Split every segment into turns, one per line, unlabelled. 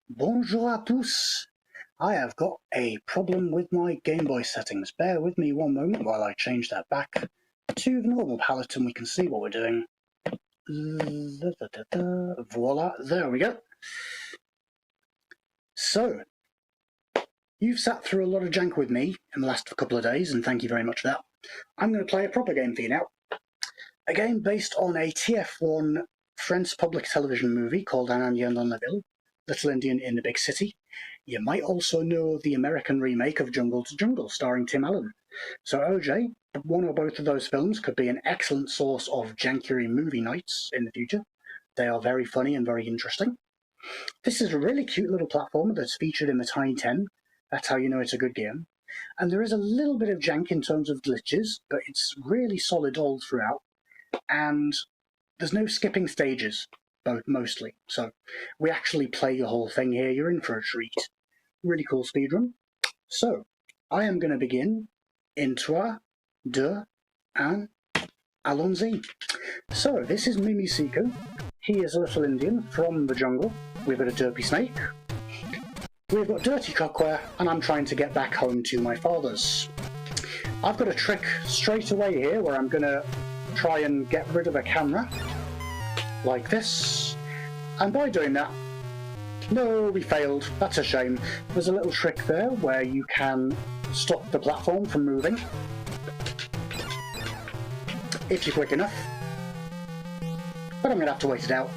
Bonjour à tous! I have got a problem with my Game Boy settings. Bear with me one moment while I change that back to the normal palette and we can see what we're doing. Voila, there we go. So, you've sat through a lot of jank with me in the last couple of days, and thank you very much for that. I'm going to play a proper game for you now. A game based on a TF1 French public television movie called Un Indien dans la Ville, Little Indian in the Big City. You might also know the American remake of Jungle to Jungle, starring Tim Allen. So OJ, one or both of those films could be an excellent source of JANKuary movie nights in the future. They are very funny and very interesting. This is a really cute little platformer that's featured in the Tiny 10. That's how you know it's a good game. And there is a little bit of jank in terms of glitches, but it's really solid all throughout. And there's no skipping stages, mostly. So we actually play the whole thing here. You're in for a treat. Really cool speedrun. So I am going to begin in 3, 2, 1, allons-y. So this is Mimi Siku. He is a little Indian from the jungle. We've got a derpy snake. We've got dirty cookware, and I'm trying to get back home to my father's. I've got a trick straight away here where I'm going to try and get rid of a camera, like this. And by doing that, no, we failed. That's a shame. There's a little trick there where you can stop the platform from moving, if you're quick enough. But I'm going to have to wait it out.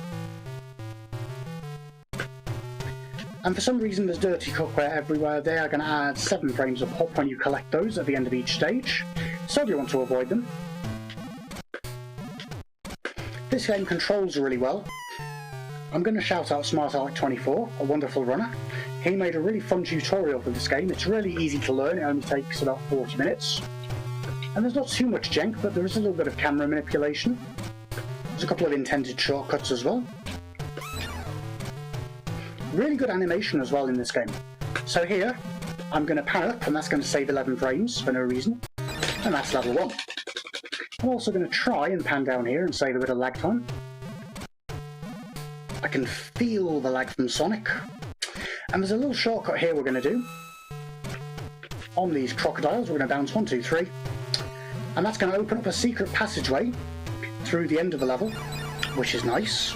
And for some reason there's dirty cookware everywhere. They are going to add 7 frames of pop when you collect those at the end of each stage, so you want to avoid them. This game controls really well. I'm going to shout out SmartAlec24, a wonderful runner. He made a really fun tutorial for this game. It's really easy to learn. It only takes about 40 minutes. And there's not too much jank, but there is a little bit of camera manipulation. There's a couple of intended shortcuts as well. Really good animation as well in this game. So here, I'm going to power up, and that's going to save 11 frames for no reason. And that's level 1. I'm also going to try and pan down here and save a bit of lag time. I can feel the lag from Sonic. And there's a little shortcut here we're going to do. On these crocodiles, we're going to bounce 1, 2, 3. And that's going to open up a secret passageway through the end of the level, which is nice.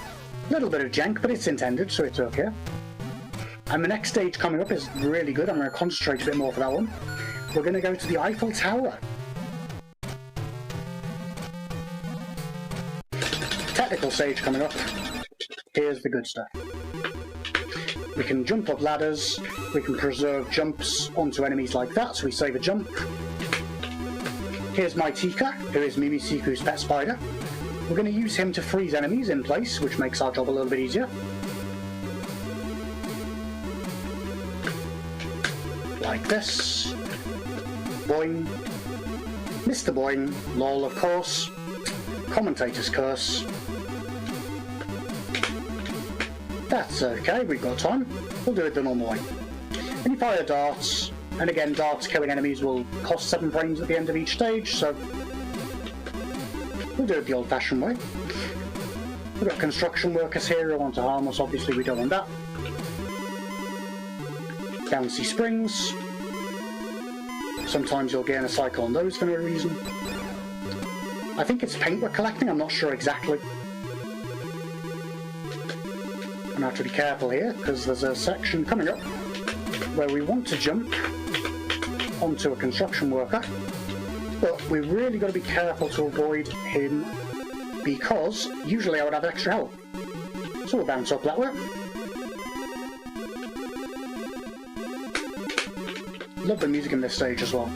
A little bit of jank, but it's intended, so it's okay. And the next stage coming up is really good. I'm going to concentrate a bit more for that one. We're going to go to the Eiffel Tower. Technical stage coming up. Here's the good stuff. We can jump up ladders, we can preserve jumps onto enemies like that, so we save a jump. Here's my Tika, who is Mimisiku's pet spider. We're going to use him to freeze enemies in place, which makes our job a little bit easier. Like this. Boing. Mr. Boing. Lol, of course. Commentator's curse. That's okay, we've got time. We'll do it the normal way. And you fire darts, and again, darts killing enemies will cost 7 frames at the end of each stage, so we'll do it the old-fashioned way. We've got construction workers here who want to harm us, obviously we don't want that. Bouncy springs. Sometimes you'll gain a cycle on those for no reason. I think it's paint we're collecting, I'm not sure exactly. I'm going to have to be careful here, because there's a section coming up where we want to jump onto a construction worker, but we've really got to be careful to avoid him, because usually I would have extra health. So we'll bounce up that way. Love the music in this stage as well.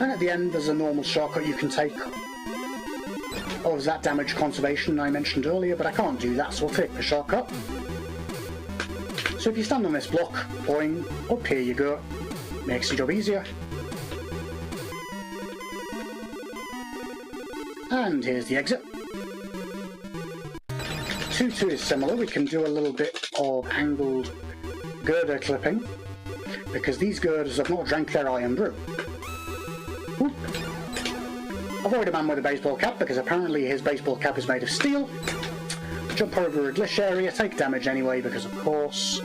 And at the end there's a normal shortcut you can take. Oh, there's that damage conservation I mentioned earlier, but I can't do that, so we'll take the shortcut. So if you stand on this block, boing, up here you go. Makes your job easier. And here's the exit. 2-2 is similar, we can do a little bit of angled girder clipping, because these girders have not drank their iron brew. Ooh. Avoid a man with a baseball cap, because apparently his baseball cap is made of steel. Jump over a glitch area, take damage anyway, because of course,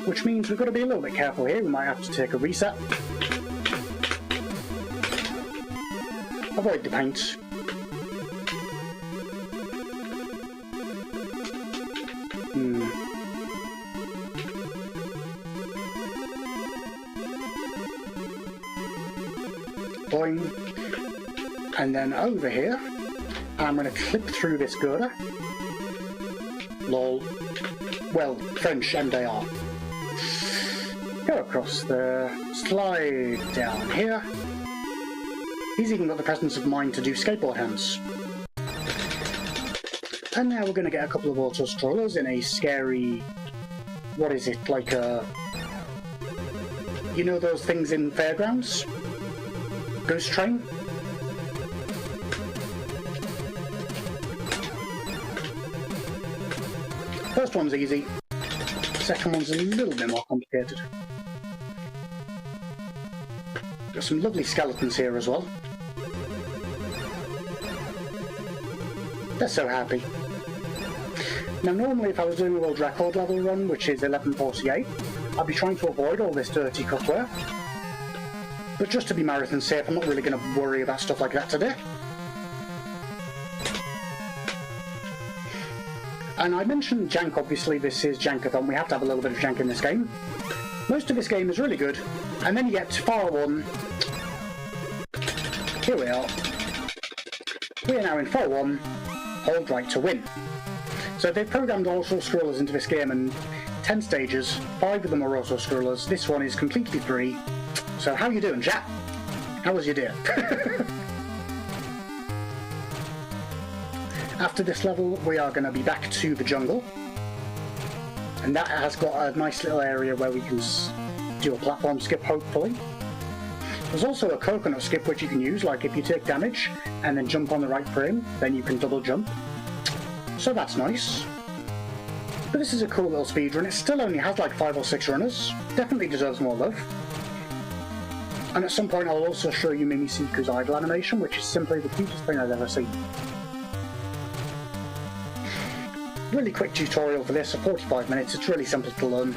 which means we've got to be a little bit careful here, we might have to take a reset. Avoid the paint. Boing. And then over here, I'm going to clip through this girder. Lol. Well, French MDR. Go across there, slide down here. He's even got the presence of mind to do skateboard hands. And now we're going to get a couple of auto-scrollers in a scary... What is it? Like a... You know those things in fairgrounds? Ghost train? First one's easy. Second one's a little bit more complicated. Got some lovely skeletons here as well. They're so happy. Now normally if I was doing a world record level run, which is 1148, I'd be trying to avoid all this dirty cookware. But just to be marathon safe, I'm not really going to worry about stuff like that today. And I mentioned jank, obviously this is jankathon, we have to have a little bit of jank in this game. Most of this game is really good, and then you get to far one. Here we are. We are now in 4-1, hold right to win. So they've programmed auto-scrollers into this game, and 10 stages, 5 of them are auto-scrollers, this one is completely free. So how you doing, Jack? How was your day? After this level, we are going to be back to the jungle. And that has got a nice little area where we can do a platform skip, hopefully. There's also a coconut skip which you can use, like if you take damage and then jump on the right frame, then you can double jump. So that's nice. But this is a cool little speedrun. It still only has like 5 or 6 runners. Definitely deserves more love. And at some point I'll also show you Mimisiku's idle animation, which is simply the cutest thing I've ever seen. Really quick tutorial for this, 45 minutes, it's really simple to learn.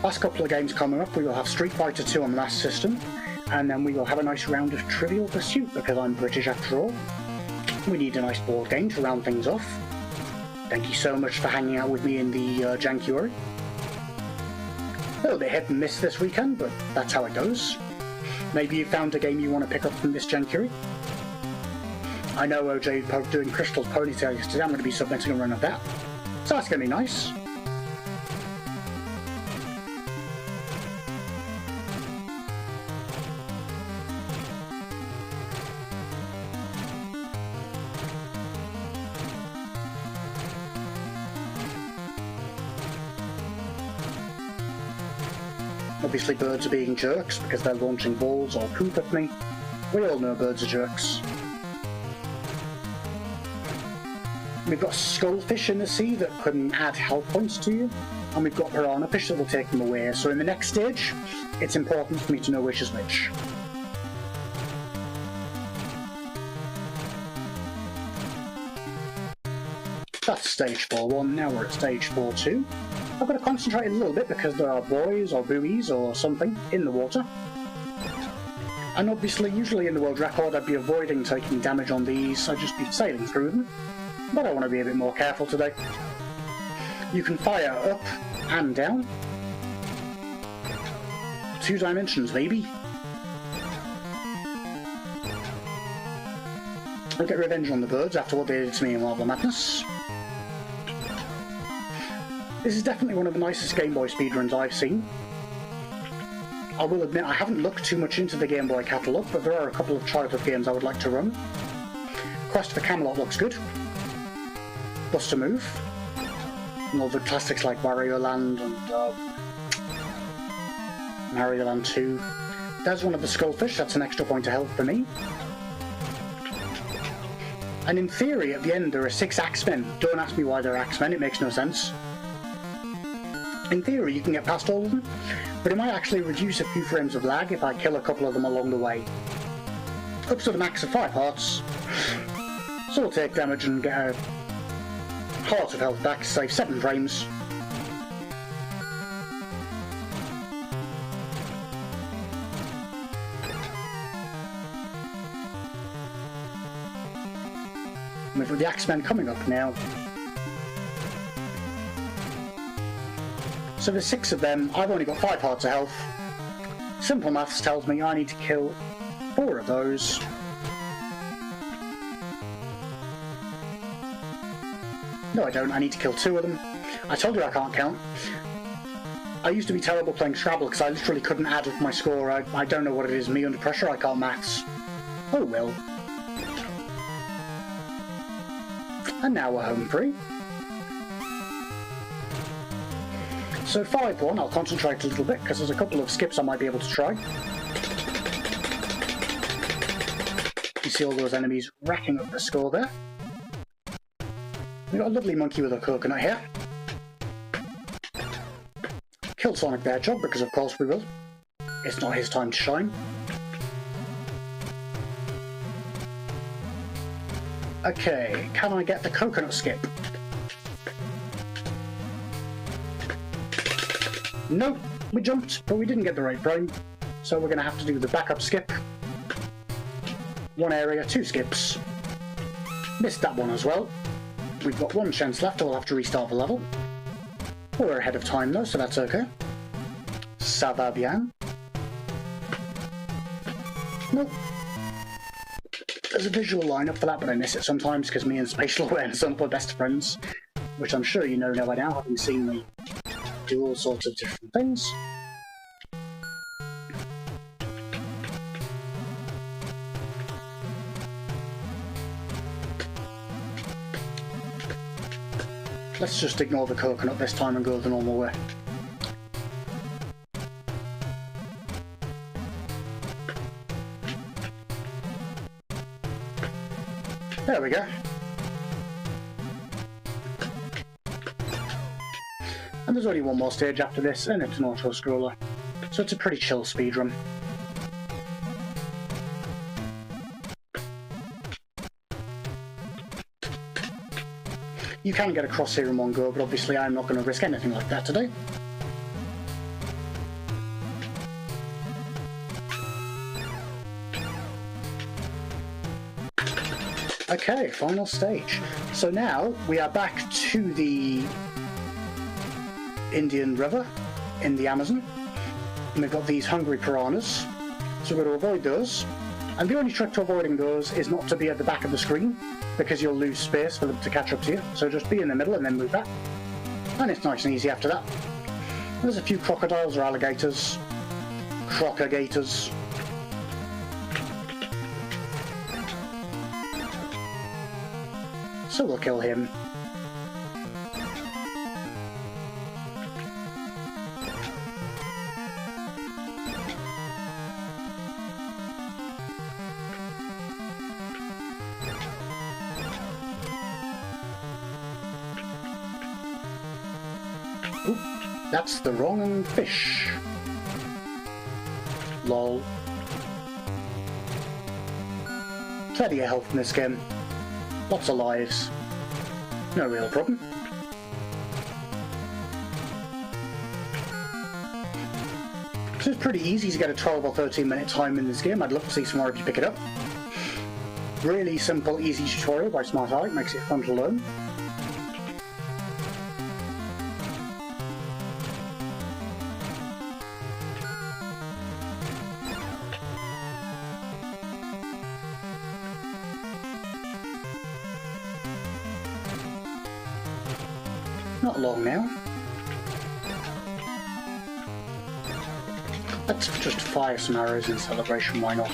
Last couple of games coming up, we will have Street Fighter 2 on the Master System, and then we will have a nice round of Trivial Pursuit, because I'm British after all. We need a nice board game to round things off. Thank you so much for hanging out with me in the JANKuary. A little bit hit and miss this weekend, but that's how it goes. Maybe you found a game you want to pick up from this JANKuary. I know OJ doing Crystal's Ponytail yesterday. I'm going to be submitting a run of that. So that's going to be nice. Obviously birds are being jerks because they're launching balls or poop at me. We all know birds are jerks. We've got skullfish in the sea that can add health points to you, and we've got piranha fish that will take them away. So in the next stage, it's important for me to know which is which. That's stage 4-1, now we're at stage 4-2. I've got to concentrate a little bit because there are buoys or buoys or something in the water. And obviously, usually in the world record, I'd be avoiding taking damage on these, I'd just be sailing through them. But I want to be a bit more careful today. You can fire up and down. 2 dimensions, baby. I'll get revenge on the birds after what they did to me in Marble Madness. This is definitely one of the nicest Game Boy speedruns I've seen. I will admit I haven't looked too much into the Game Boy catalogue, but there are a couple of childhood games I would like to run. Quest for Camelot looks good. Bust a Move. And all the classics like Wario Land and Mario Land 2. There's one of the skullfish, that's an extra point of health for me. And in theory, at the end there are 6 Axemen. Don't ask me why they're Axemen, it makes no sense. In theory, you can get past all of them, but it might actually reduce a few frames of lag if I kill a couple of them along the way. Up to the max of 5 hearts, so we'll take damage and get a heart of health back to save 7 frames. And with the Axemen coming up now. So there's 6 of them, I've only got 5 hearts of health. Simple maths tells me I need to kill 4 of those. No I don't, I need to kill 2 of them. I told you I can't count. I used to be terrible playing Scrabble because I literally couldn't add up my score. I don't know what it is, me under pressure, I can't maths. Oh well. And now we're home free. So 5-1, I'll concentrate a little bit because there's a couple of skips I might be able to try. You see all those enemies racking up the score there. We've got a lovely monkey with a coconut here. Kill Sonic the Hedgehog because of course we will. It's not his time to shine. Okay, can I get the coconut skip? Nope, we jumped, but we didn't get the right frame, so we're going to have to do the backup skip. 1 area, 2 skips. Missed that one as well. We've got 1 chance left, we'll have to restart the level. We're ahead of time though, so that's okay. Ça va bien. Nope. There's a visual lineup for that, but I miss it sometimes because me and Spatial Awareness aren't my best friends, which I'm sure you know by now, having seen me do all sorts of different things. Let's just ignore the coconut this time and go the normal way. There we go. And there's only 1 more stage after this, and it's an auto-scroller. So it's a pretty chill speedrun. You can get across here in one go, but obviously I'm not going to risk anything like that today. Okay, final stage. So now we are back to the Indian River, in the Amazon. And we've got these hungry piranhas, so we're going to avoid those. And the only trick to avoiding those is not to be at the back of the screen, because you'll lose space for them to catch up to you. So just be in the middle and then move back. And it's nice and easy after that. There's a few crocodiles or alligators. Crocogators. So we'll kill him. Oop, that's the wrong fish. Lol. Plenty of health in this game. Lots of lives. No real problem. So it's pretty easy to get a 12 or 13 minute time in this game. I'd love to see some more of you pick it up. Really simple, easy tutorial by Smart Alex, makes it fun to learn. Not long now. Let's just fire some arrows in celebration, why not?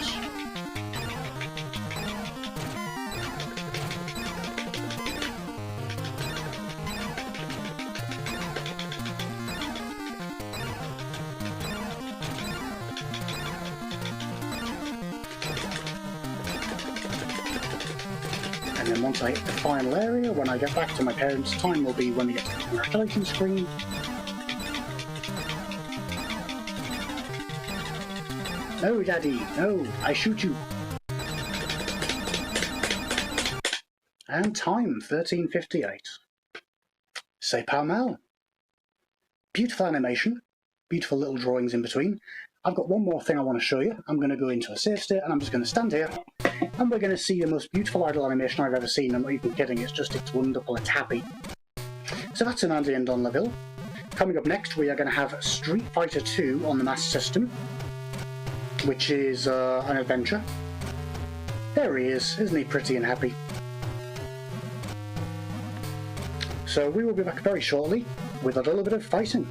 And then once I hit the final area, when I get back to my parents' time will be when we get to the congratulations screen. No, Daddy, no, I shoot you. And time, 13:58. C'est pas mal. Beautiful animation, beautiful little drawings in between. I've got one more thing I want to show you. I'm going to go into a save state and I'm just going to stand here and we're going to see the most beautiful idle animation I've ever seen. I'm not even kidding, it's wonderful, it's happy. So that's an Indien on Ville. Coming up next we are going to have Street Fighter 2 on the Master System, which is an adventure. There he is, isn't he pretty and happy? So we will be back very shortly with a little bit of fighting.